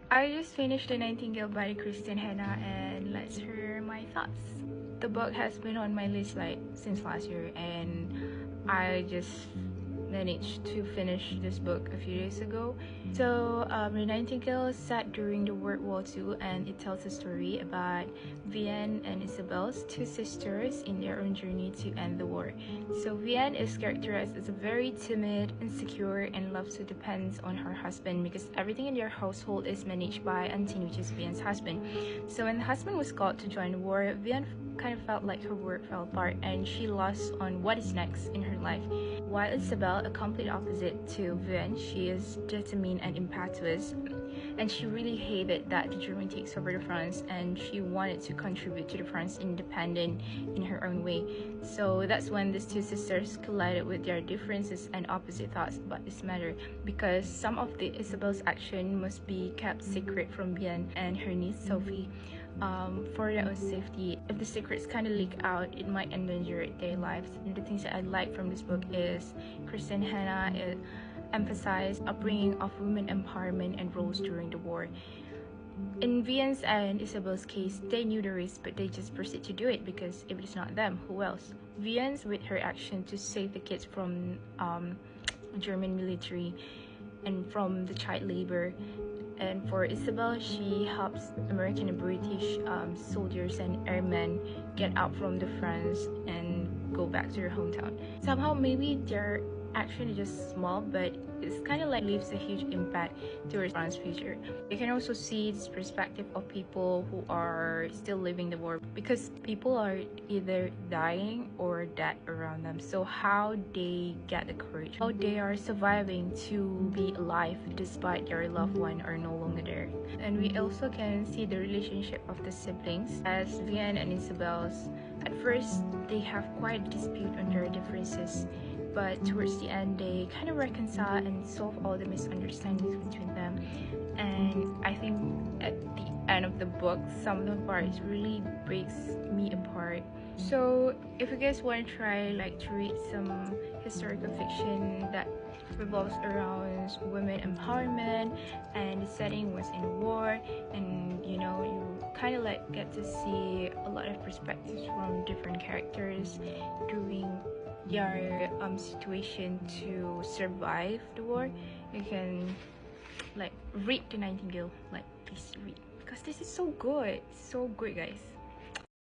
I just finished The Nightingale by Kristen Hanna, and let's hear my thoughts. The book has been on my list like since last year, and I just managed to finish this book a few days ago. So, The Nightingale is set during the World War II, and it tells a story about Vianne and Isabel's two sisters in their own journey to end the war. So, Vianne is characterized as a very timid, insecure, and loves to depend on her husband because everything in their household is managed by Antony, which is Vianne's husband. So, when the husband was called to join the war, Vianne kind of felt like her world fell apart and she lost on what is next in her life. While Isabel, a complete opposite to Vianne, she is determined and impetuous, and she really hated that the German takes over the France, and she wanted to contribute to the France independent in her own way. So that's when these two sisters collided with their differences and opposite thoughts about this matter, because some of the Isabel's action must be kept secret from Vianne and her niece Sophie. For their own safety. If the secrets kind of leak out, it might endanger their lives. And the things that I like from this book is Kristen Hanna emphasized upbringing of women empowerment and roles during the war. In Vianne's and Isabel's case, they knew the risk, but they just proceed to do it because if it's not them, who else? Vianne's with her action to save the kids from German military and from the child labor. And for Isabel, she helps American and British soldiers and airmen get out from the France and go back to their hometown. Somehow, maybe their action is just small, but it's kind of like leaves a huge impact towards France's future. You can also see this perspective of people who are still living the war because people are either dying or dead around them. So how they get the courage, how they are surviving to be alive despite their loved one are no longer there. And we also can see the relationship of the siblings as Vianne and Isabel's. At first, they have quite a dispute on their differences, but towards the end they kind of reconcile and solve all the misunderstandings between them. And I think at the end of the book, some of the parts really breaks me apart. So if you guys want to try like to read some historical fiction that revolves around women empowerment and the setting was in war, and you know, you kind of like get to see a lot of perspectives from different characters during their situation to survive the war, you can like read The Nightingale. Like, please read because this is so good, guys.